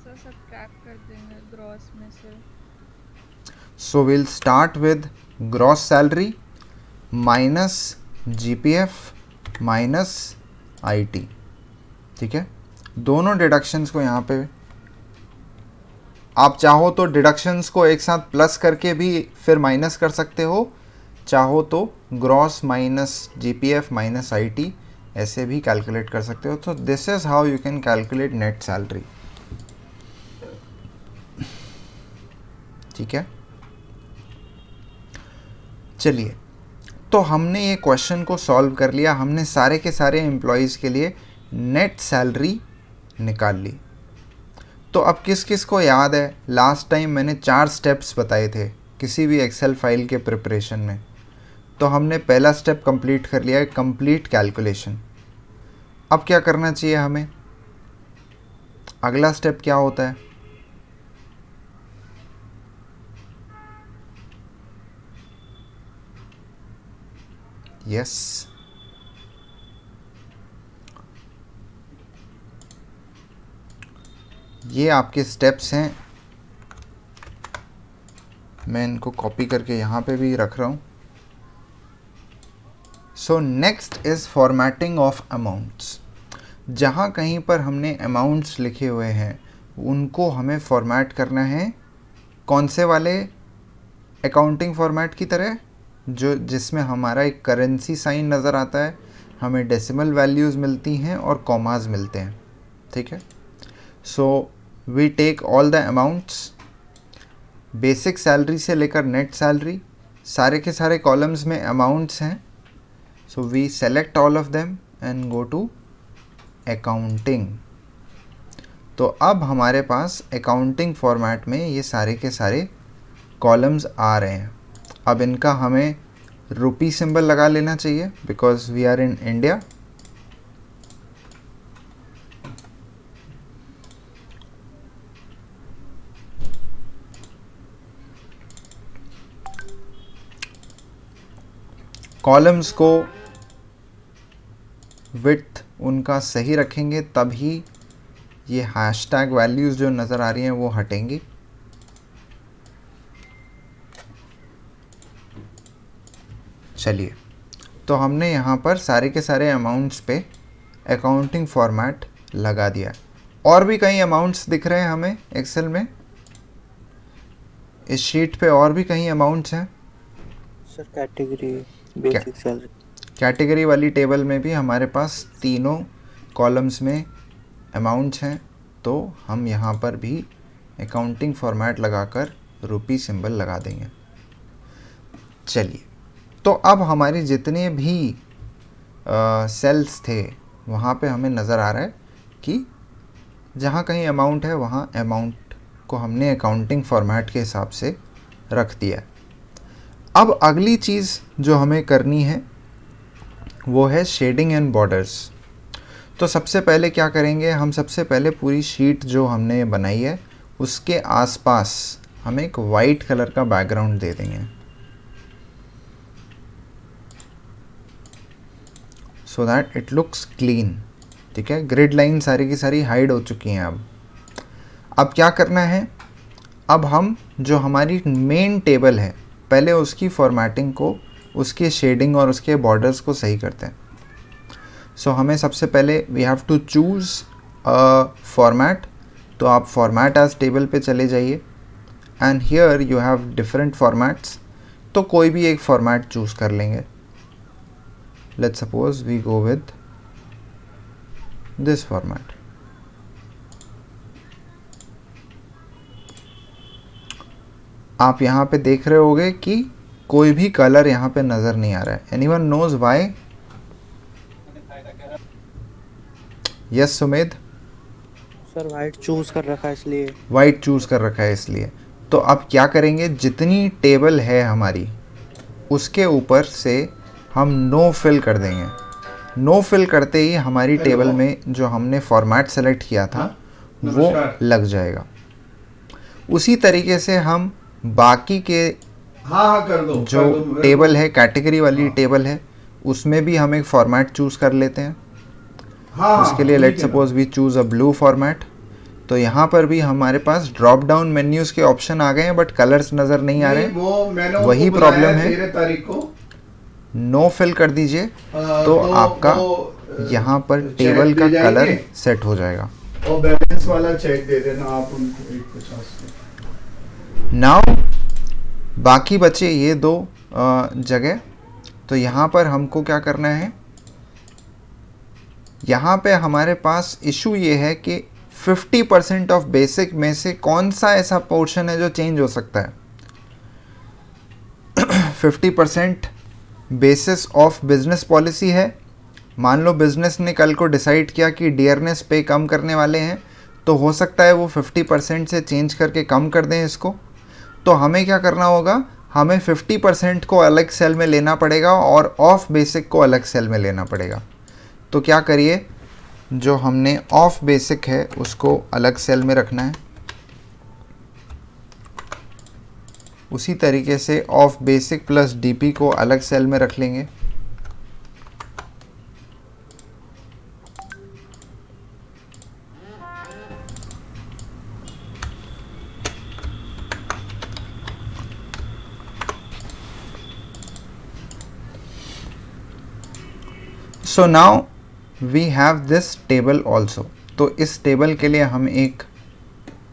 सर सब्ट्रैक्ट कर देंगे ग्रॉस में से. So will start with gross salary minus GPF minus IT. ठीक है, दोनों डिडक्शंस को यहाँ पे आप चाहो तो डिडक्शंस को एक साथ प्लस करके भी फिर माइनस कर सकते हो, चाहो तो gross minus GPF minus IT ऐसे भी कैलकुलेट कर सकते हो. तो this is how you can calculate net salary. ठीक है, चलिए, तो हमने ये क्वेश्चन को सॉल्व कर लिया. हमने सारे के सारे एम्प्लॉयज़ के लिए नेट सैलरी निकाल ली. तो अब किस किस को याद है, लास्ट टाइम मैंने 4 स्टेप्स बताए थे किसी भी एक्सेल फाइल के प्रिपरेशन में. तो हमने पहला स्टेप कंप्लीट कर लिया है, कंप्लीट कैलकुलेशन. अब क्या करना चाहिए हमें? अगला स्टेप क्या होता है? यस, ये आपके स्टेप्स हैं. मैं इनको कॉपी करके यहाँ पे भी रख रहा हूँ. So next is formatting of amounts. जहाँ कहीं पर हमने अमाउंट्स लिखे हुए हैं उनको हमें फॉर्मेट करना है. कौन से वाले? अकाउंटिंग फॉर्मेट की तरह, जो जिसमें हमारा एक करेंसी साइन नज़र आता है, हमें डेसिमल वैल्यूज़ मिलती हैं और कॉमाज मिलते हैं. ठीक है, so we take all the amounts, basic salary से लेकर नेट सैलरी, सारे के सारे कॉलम्स में अमाउंट्स हैं. So we select all of them and go to accounting. तो अब हमारे पास अकाउंटिंग फॉर्मेट में ये सारे के सारे कॉलम्स आ रहे हैं. अब इनका हमें रुपी सिंबल लगा लेना चाहिए because we are in India. Columns को विड्थ उनका सही रखेंगे तभी ये हैशटैग वैल्यूज़ जो नज़र आ रही हैं वो हटेंगी. चलिए, तो हमने यहाँ पर सारे के सारे अमाउंट्स पे अकाउंटिंग फॉर्मेट लगा दिया. और भी कई अमाउंट्स दिख रहे हैं हमें एक्सेल में. इस शीट पे और भी कई अमाउंट्स हैं. Sir category basic salary, category वाली टेबल में भी हमारे पास तीनों कॉलम्स में अमाउंट्स हैं. तो हम यहाँ पर भी अकाउंटिंग फॉर्मेट लगाकर रुपी सिंबल लगा देंगे. चलिए, तो अब हमारे जितने भी सेल्स थे वहाँ पे हमें नज़र आ रहा है कि जहाँ कहीं अमाउंट है वहाँ अमाउंट को हमने अकाउंटिंग फॉर्मेट के हिसाब से रख दिया. अब अगली चीज़ जो हमें करनी है वो है शेडिंग एंड बॉर्डर्स. तो सबसे पहले क्या करेंगे, हम सबसे पहले पूरी शीट जो हमने बनाई है उसके आसपास हम एक वाइट कलर का बैकग्राउंड दे देंगे, so that it looks clean. ठीक है, ग्रिड लाइन सारी की सारी हाइड हो चुकी हैं। अब क्या करना है, अब हम जो हमारी मेन टेबल है पहले उसकी फॉर्मेटिंग को, उसके शेडिंग और उसके बॉर्डर्स को सही करते हैं। सो हमें सबसे पहले we have to choose a format. तो आप फॉर्मेट एज टेबल पे चले जाइए and here you have different formats. तो कोई भी एक फॉर्मेट चूज़ कर लेंगे। Let's suppose we go with this format. आप यहाँ पे देख रहे होगे कि कोई भी कलर यहाँ पे नज़र नहीं आ रहा है। Anyone knows why? Yes Sumedh? Sir white choose कर रखा है इसलिए। वाइट चूज़ कर रखा है इसलिए। तो अब क्या करेंगे, जितनी टेबल है हमारी उसके ऊपर से हम नो फिल कर देंगे। नो फिल करते ही हमारी टेबल में जो हमने फॉर्मेट सेलेक्ट किया था वो लग जाएगा। उसी तरीके से हम बाकी के कर दो, जो टेबल है, कैटेगरी वाली टेबल है, उसमें भी हम एक फॉर्मेट चूज़ कर लेते हैं। उसके लिए let's suppose we choose a blue format. तो यहाँ पर भी हमारे पास ड्रॉप डाउन मेन्यूज़ के ऑप्शन आ गए हैं बट कलर्स नज़र नहीं आ रहे हैं। वही प्रॉब्लम है, 13 तारीख को नो फिल कर दीजिए तो आपका यहाँ पर टेबल का कलर सेट हो जाएगा। और बैलेंस वाला चेक दे देना आप उनको 150। नाउ बाकी बचे ये दो जगह। तो यहाँ पर हमको क्या करना है, यहाँ पे हमारे पास इशू ये है कि 50% ऑफ बेसिक में से कौन सा ऐसा पोर्शन है जो चेंज हो सकता है। 50% बेसिस ऑफ बिजनेस पॉलिसी है। मान लो बिजनेस ने कल को डिसाइड किया कि डियरनेस पे कम करने वाले हैं, तो हो सकता है वो 50% से चेंज करके कम कर दें इसको। तो हमें क्या करना होगा, हमें 50% को अलग सेल में लेना पड़ेगा और ऑफ बेसिक को अलग सेल में लेना पड़ेगा। तो क्या करिए, जो हमने ऑफ बेसिक है उसको अलग सेल में रखना है। उसी तरीके से ऑफ बेसिक प्लस डीपी को अलग सेल में रख लेंगे। So now we have this table also. तो इस टेबल के लिए हम एक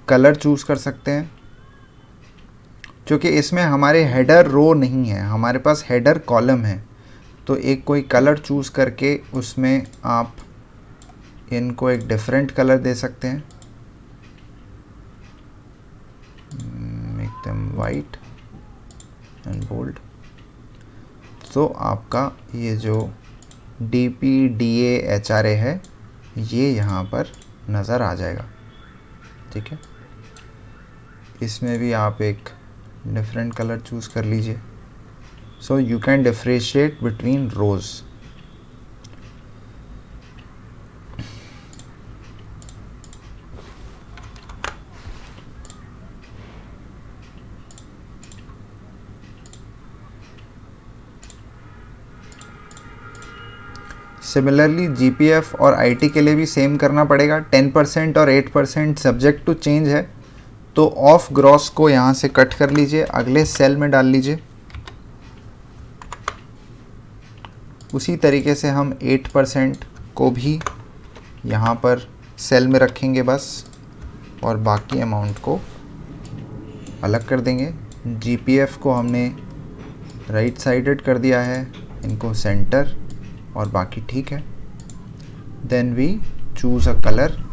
कलर चूज़ कर सकते हैं, क्योंकि इसमें हमारे हेडर रो नहीं है, हमारे पास हेडर कॉलम है। तो एक कोई कलर चूज़ करके उसमें आप इनको एक डिफरेंट कलर दे सकते हैं। Make them white and bold. तो आपका ये जो DPDA है ये यहाँ पर नज़र आ जाएगा। ठीक है, इसमें भी आप एक डिफरेंट कलर चूज़ कर लीजिए। So you can differentiate between rows. Similarly GPF और IT के लिए भी सेम करना पड़ेगा। 10% और 8% सब्जेक्ट टू चेंज है। तो ऑफ ग्रॉस को यहाँ से कट कर लीजिए, अगले सेल में डाल लीजिए। उसी तरीके से हम 8% को भी यहाँ पर सेल में रखेंगे बस, और बाकी अमाउंट को अलग कर देंगे। GPF को हमने राइट साइडेड कर दिया है, इनको सेंटर, और बाकी ठीक है। Then we choose a colour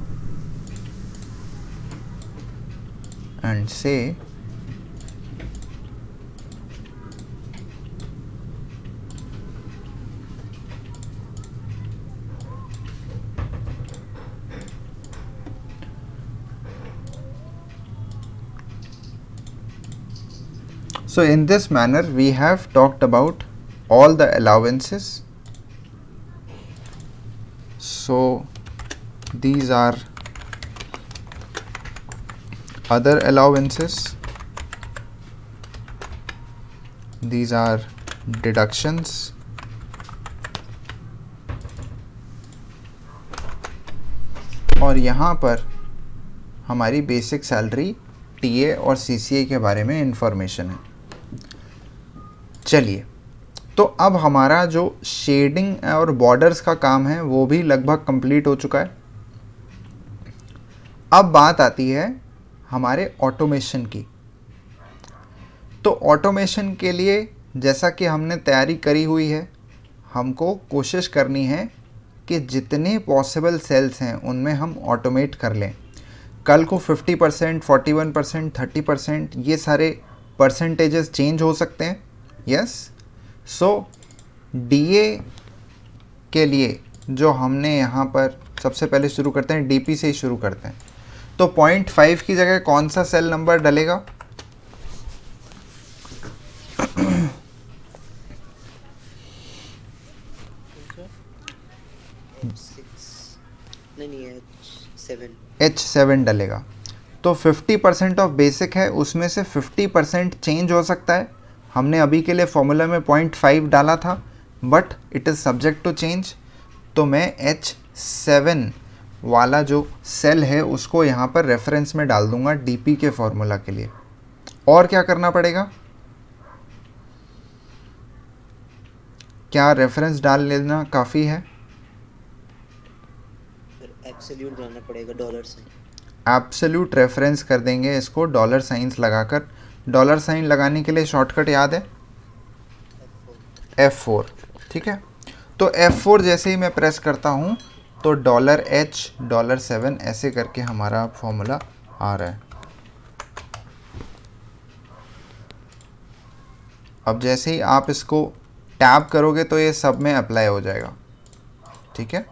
and say so in this manner we have talked about all the allowances. So these are other allowances, these are deductions, और यहाँ पर हमारी बेसिक सैलरी, टीए और सीसीए के बारे में इंफॉर्मेशन है। चलिए, तो अब हमारा जो शेडिंग और बॉर्डर्स का काम है वो भी लगभग कंप्लीट हो चुका है। अब बात आती है हमारे ऑटोमेशन की। तो ऑटोमेशन के लिए जैसा कि हमने तैयारी करी हुई है, हमको कोशिश करनी है कि जितने पॉसिबल सेल्स हैं उनमें हम ऑटोमेट कर लें। कल को 50%, 41%, 30% ये सारे परसेंटेजेस चेंज हो सकते हैं। यस, सो डीए के लिए जो हमने यहाँ पर सबसे पहले शुरू करते हैं, डीपी से ही शुरू करते हैं। तो 0.5 की जगह कौन सा सेल नंबर डलेगा? H7 डलेगा। तो 50% ऑफ बेसिक है, उसमें से 50% चेंज हो सकता है। हमने अभी के लिए फॉर्मूला में 0.5 डाला था, but it is subject to change. तो मैं H7 वाला जो सेल है उसको यहाँ पर रेफरेंस में डाल दूंगा डीपी के फॉर्मूला के लिए। और क्या करना पड़ेगा? क्या रेफरेंस डाल लेना काफ़ी है? एब्सोल्यूट डालना पड़ेगा, डॉलर साइन। एब्सोल्यूट रेफरेंस कर देंगे इसको डॉलर साइंस लगाकर। डॉलर साइन लगाने के लिए शॉर्टकट याद है? F4। ठीक है, तो F4 जैसे ही मैं प्रेस करता हूँ तो $H, $7 ऐसे करके हमारा फॉर्मूला आ रहा है। अब जैसे ही आप इसको टैब करोगे तो ये सब में अप्लाई हो जाएगा। ठीक है,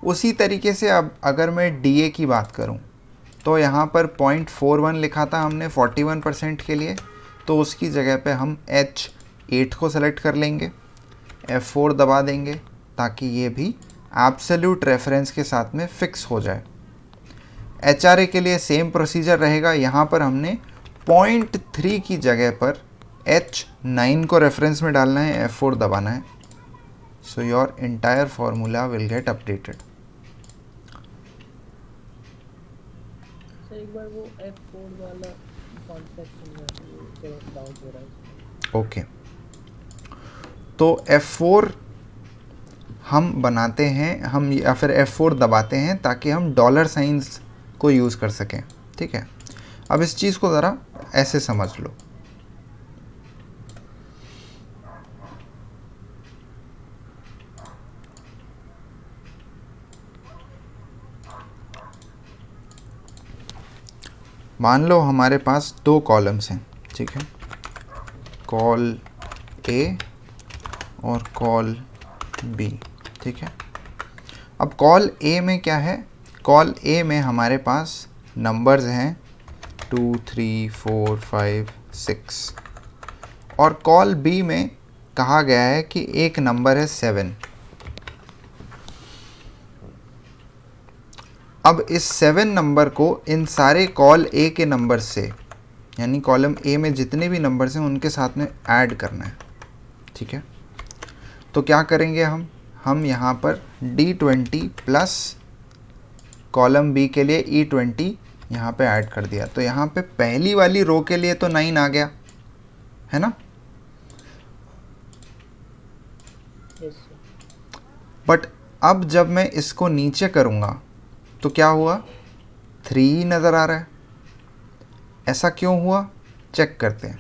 उसी तरीके से अब अगर मैं डीए की बात करूं तो यहाँ पर 0.41 लिखा था हमने 41% के लिए, तो उसकी जगह पे हम H8 को सेलेक्ट कर लेंगे, F4 दबा देंगे ताकि ये भी एब्सोल्यूट रेफरेंस के साथ में फिक्स हो जाए। एचआरए के लिए सेम प्रोसीजर रहेगा। यहाँ पर हमने 0.3 की जगह पर H9 को रेफरेंस में डालना है, F4 दबाना है। So your entire formula will get updated. एक बार वो F4 वाला कॉन्सेप्ट समझा, डाउट हो रहा है। ओके, तो F4 हम बनाते हैं, हम या फिर F4 दबाते हैं ताकि हम डॉलर साइंस को यूज़ कर सकें। ठीक है, अब इस चीज़ को ज़रा ऐसे समझ लो। मान लो हमारे पास दो कॉलम्स हैं। ठीक है, कॉल ए और कॉल बी। ठीक है, अब कॉल ए में क्या है? कॉल ए में हमारे पास नंबर्स हैं 2, 3, 4, 5, 6, और कॉल बी में कहा गया है कि एक नंबर है 7। अब इस 7 नंबर को इन सारे कॉल ए के नंबर से, यानी कॉलम ए में जितने भी नंबर्स हैं उनके साथ में ऐड करना है। ठीक है, तो क्या करेंगे हम यहाँ पर D20 प्लस कॉलम बी के लिए E20 यहाँ पे ऐड कर दिया। तो यहाँ पे पहली वाली रो के लिए तो 9 आ गया है ना, बट अब जब मैं इसको नीचे करूँगा तो क्या हुआ? 3 नज़र आ रहा है। ऐसा क्यों हुआ? चेक करते हैं।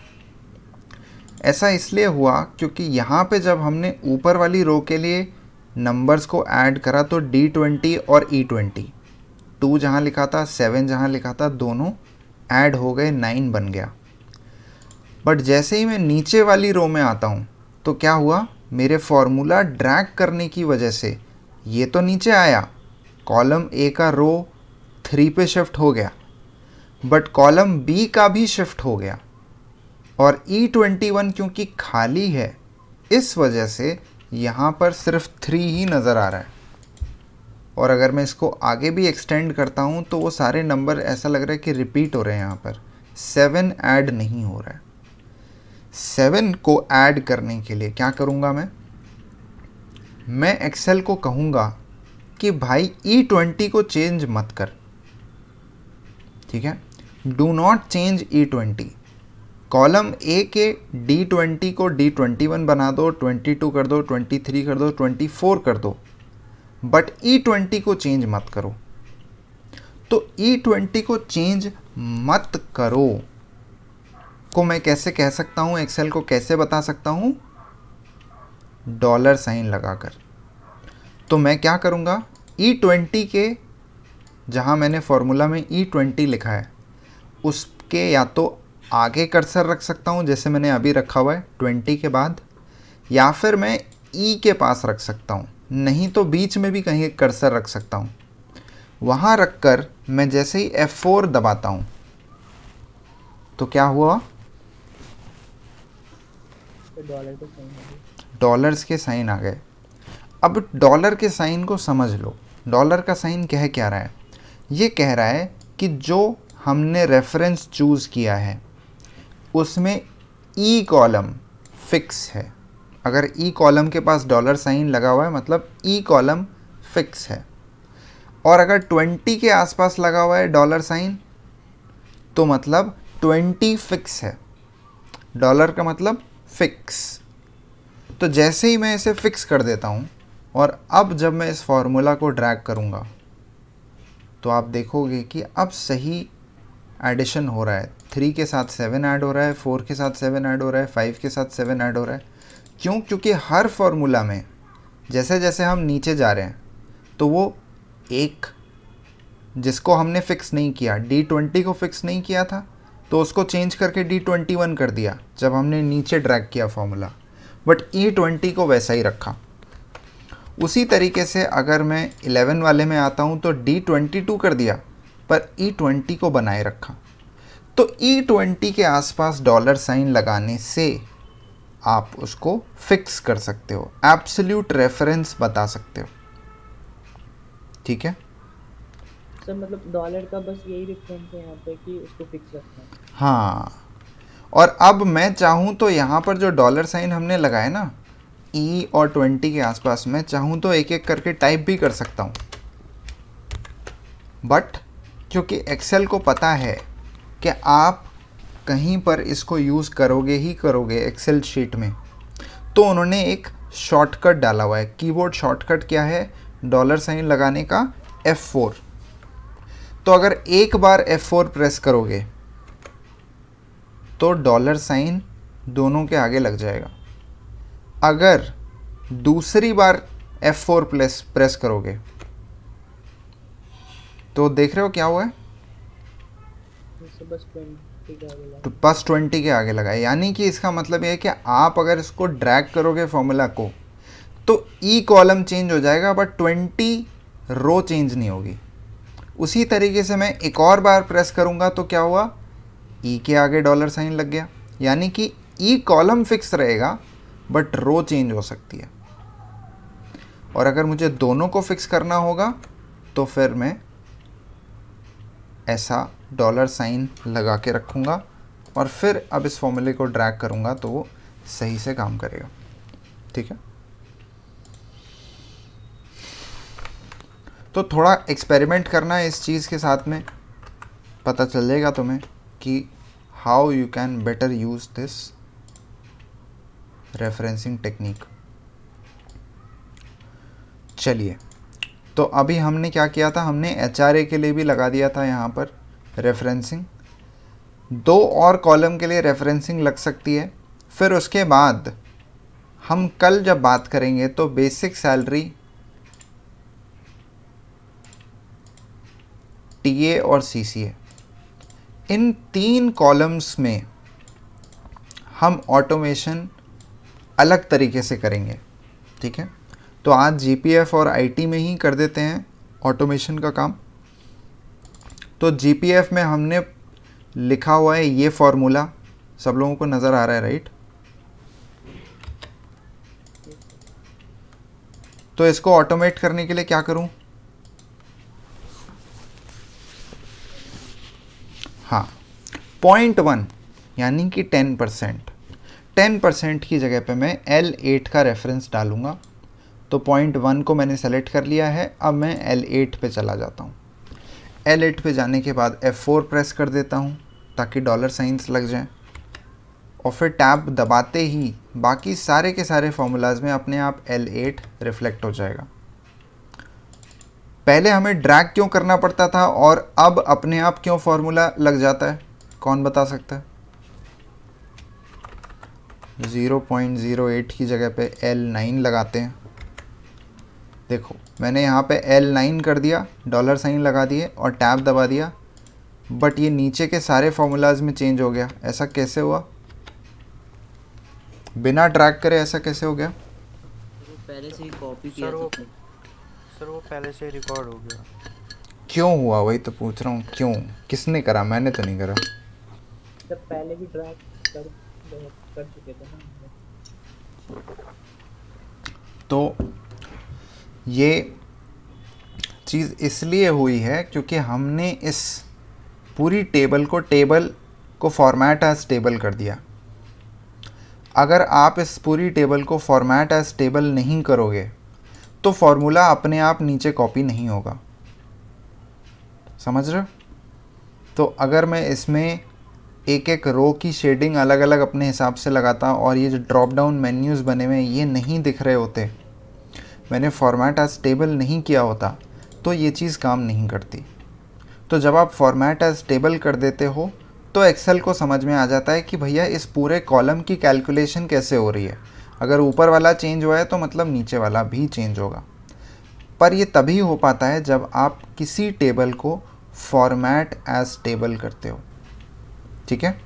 ऐसा इसलिए हुआ क्योंकि यहाँ पे जब हमने ऊपर वाली रो के लिए नंबर्स को ऐड करा तो D20 और E20, 2 जहाँ लिखा था 7 जहाँ लिखा था, दोनों ऐड हो गए, 9 बन गया। बट जैसे ही मैं नीचे वाली रो में आता हूँ तो क्या हुआ? मेरे फॉर्मूला ड्रैग करने की वजह से ये तो नीचे आया, कॉलम ए का रो 3 पे शिफ्ट हो गया, बट कॉलम बी का भी शिफ्ट हो गया, और E21 क्योंकि खाली है इस वजह से यहाँ पर सिर्फ 3 ही नज़र आ रहा है। और अगर मैं इसको आगे भी एक्सटेंड करता हूँ तो वो सारे नंबर ऐसा लग रहा है कि रिपीट हो रहे हैं। यहाँ पर 7 ऐड नहीं हो रहा है। 7 को ऐड करने के लिए क्या करूँगा मैं एक्सेल को कहूँगा कि भाई E20 को चेंज मत कर, ठीक है, do not change E20। Column A के D20 को D21 बना दो, 22 कर दो, 23 कर दो, 24 कर दो, बट E20 को चेंज मत करो। तो E20 को चेंज मत करो को मैं कैसे कह सकता हूँ, एक्सेल को कैसे बता सकता हूँ, डॉलर साइन लगाकर। तो मैं क्या करूँगा, E20 के जहाँ मैंने फॉर्मूला में E20 लिखा है उसके या तो आगे कर्सर रख सकता हूँ जैसे मैंने अभी रखा हुआ है 20 के बाद, या फिर मैं E के पास रख सकता हूँ, नहीं तो बीच में भी कहीं एक कर्सर रख सकता हूँ। वहाँ रखकर मैं जैसे ही F4 दबाता हूँ तो क्या हुआ, डॉलर के साइन आ गए। डॉलर्स के साइन आ गए। अब डॉलर के साइन को समझ लो, डॉलर का साइन कह क्या रहा है, ये कह रहा है कि जो हमने रेफरेंस चूज़ किया है उसमें ई कॉलम फिक्स है। अगर ई कॉलम के पास डॉलर साइन लगा हुआ है मतलब ई कॉलम फिक्स है, और अगर 20 के आसपास लगा हुआ है डॉलर साइन तो मतलब 20 फिक्स है। डॉलर का मतलब फिक्स। तो जैसे ही मैं इसे फिक्स कर देता हूँ और अब जब मैं इस फॉर्मूला को ड्रैग करूँगा तो आप देखोगे कि अब सही एडिशन हो रहा है। 3 के साथ 7 ऐड हो रहा है, 4 के साथ 7 ऐड हो रहा है, 5 के साथ 7 ऐड हो रहा है। क्यों? क्योंकि हर फॉर्मूला में जैसे जैसे हम नीचे जा रहे हैं तो वो एक जिसको हमने फिक्स नहीं किया, D20 को फिक्स नहीं किया था तो उसको चेंज करके D21 कर दिया जब हमने नीचे ड्रैग किया फॉर्मूला, बट E20 को वैसा ही रखा। उसी तरीके से अगर मैं 11 वाले में आता हूँ तो D22 कर दिया पर E20 को बनाए रखा। तो E20 के आसपास डॉलर साइन लगाने से आप उसको फिक्स कर सकते हो, एब्सोल्यूट रेफरेंस बता सकते हो, ठीक है। सर मतलब डॉलर का बस यही डिफरेंस है यहाँ पे कि उसको फिक्स रखना है। हाँ, और अब मैं चाहूँ तो यहाँ पर जो डॉलर साइन हमने लगाए ना E और 20 के आसपास, मैं चाहूँ तो एक एक करके टाइप भी कर सकता हूँ, बट क्योंकि एक्सेल को पता है कि आप कहीं पर इसको यूज़ करोगे ही करोगे एक्सेल शीट में, तो उन्होंने एक शॉर्टकट डाला हुआ है। कीबोर्ड शॉर्टकट क्या है, डॉलर साइन लगाने का F4। तो अगर एक बार F4 प्रेस करोगे तो डॉलर साइन दोनों के आगे लग जाएगा। अगर दूसरी बार F4 प्रेस करोगे तो देख रहे हो क्या हुआ है, इससे बस 20 के आगे लगा। तो बस 20 के आगे लगाए। यानी कि इसका मतलब ये है कि आप अगर इसको ड्रैग करोगे फॉर्मूला को तो ई कॉलम चेंज हो जाएगा बट 20 रो चेंज नहीं होगी। उसी तरीके से मैं एक और बार प्रेस करूंगा तो क्या हुआ, ई के आगे डॉलर साइन लग गया। यानी कि ई कॉलम फिक्स रहेगा बट रो चेंज हो सकती है। और अगर मुझे दोनों को फिक्स करना होगा तो फिर मैं ऐसा डॉलर साइन लगा के रखूँगा और फिर अब इस फॉर्मूले को ड्रैग करूँगा तो वो सही से काम करेगा, ठीक है। तो थोड़ा एक्सपेरिमेंट करना है इस चीज़ के साथ में, पता चल जाएगा तुम्हें कि how you can better use this referencing technique. चलिए, तो अभी हमने क्या किया था, हमने HRA के लिए भी लगा दिया था यहाँ पर रेफरेंसिंग। 2 और कॉलम के लिए रेफरेंसिंग लग सकती है। फिर उसके बाद हम कल जब बात करेंगे तो बेसिक सैलरी, TA और CCA, इन 3 कॉलम्स में हम ऑटोमेशन अलग तरीके से करेंगे, ठीक है। तो आज GPF और IT में ही कर देते हैं ऑटोमेशन का काम। तो GPF में हमने लिखा हुआ है ये फॉर्मूला, सब लोगों को नज़र आ रहा है, राइट। तो इसको ऑटोमेट करने के लिए क्या करूं, हाँ, 0.1 यानी कि 10%। 10% की जगह पे मैं L8 का रेफरेंस डालूंगा। तो 0.1 को मैंने सेलेक्ट कर लिया है, अब मैं L8 पे चला जाता हूँ। L8 पे जाने के बाद F4 प्रेस कर देता हूँ ताकि डॉलर साइंस लग जाए, और फिर टैब दबाते ही बाकी सारे के सारे फॉर्मूलाज में अपने आप L8 रिफ्लेक्ट हो जाएगा। पहले हमें ड्रैग क्यों करना पड़ता था और अब अपने आप क्यों फॉर्मूला लग जाता है, कौन बता सकता है? 0.08 की जगह पे L9 लगाते हैं। देखो मैंने यहाँ पे L9 कर दिया, डॉलर साइन लगा दिए और टैब दबा दिया, बट ये नीचे के सारे फॉर्मूलाज में चेंज हो गया। ऐसा कैसे हुआ? बिना ड्रैग करे ऐसा कैसे हो गया? वो पहले से ही कॉपी किया था तो। सर वो पहले से रिकॉर्ड हो गया। क्यों हुआ, वही तो पूछ रहा हूँ, क्यों, किसने करा? मैंने तो नहीं करा। जब पहले भी ड्रैग कर चुके थे ना। तो ये चीज़ इसलिए हुई है क्योंकि हमने इस पूरी टेबल को फॉर्मेट एज टेबल कर दिया। अगर आप इस पूरी टेबल को फॉर्मेट एज टेबल नहीं करोगे तो फॉर्मूला अपने आप नीचे कॉपी नहीं होगा। समझ रहे हो? तो अगर मैं इसमें एक एक रो की शेडिंग अलग अलग अपने हिसाब से लगाता और ये जो ड्रॉप डाउन मेन्यूज़ बने हुए ये नहीं दिख रहे होते, मैंने फॉर्मेट एज टेबल नहीं किया होता, तो ये चीज़ काम नहीं करती। तो जब आप फॉर्मेट एज टेबल कर देते हो तो एक्सेल को समझ में आ जाता है कि भैया इस पूरे कॉलम की कैलकुलेशन कैसे हो रही है। अगर ऊपर वाला चेंज हुआ है तो मतलब नीचे वाला भी चेंज होगा। पर ये तभी हो पाता है जब आप किसी टेबल को फॉर्मेट एज टेबल करते हो। ठीक है,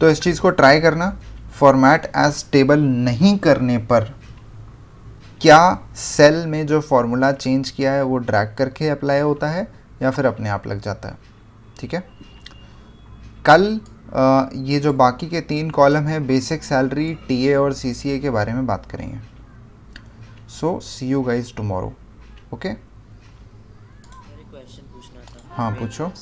तो इस चीज़ को ट्राई करना। फॉर्मेट एज टेबल नहीं करने पर क्या सेल में जो फॉर्मूला चेंज किया है वो ड्रैग करके अप्लाई होता है या फिर अपने आप लग जाता है। ठीक है, कल ये जो बाकी के 3 कॉलम है बेसिक सैलरी, टीए और सीसीए के बारे में बात करेंगे। So see you guys tomorrow. Okay, question पूछना था। हाँ पूछो।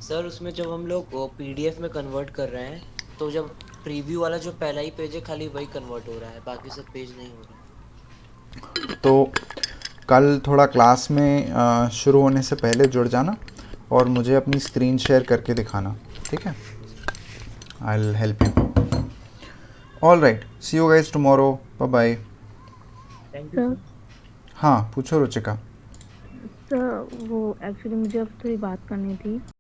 सर उसमें जब हम लोग पीडीएफ में कन्वर्ट कर रहे हैं तो जब प्रीव्यू वाला जो पहला ही पेज है खाली वही कन्वर्ट हो रहा है, बाकी सब पेज नहीं हो रहा। तो कल थोड़ा क्लास में शुरू होने से पहले जुड़ जाना और मुझे अपनी स्क्रीन शेयर करके दिखाना। ठीक है, I will help you. All right, see you guys tomorrow, bye bye. Thank you. हाँ पूछो रुचिका। सर वो एक्चुअली मुझे अब थोड़ी बात करनी थी।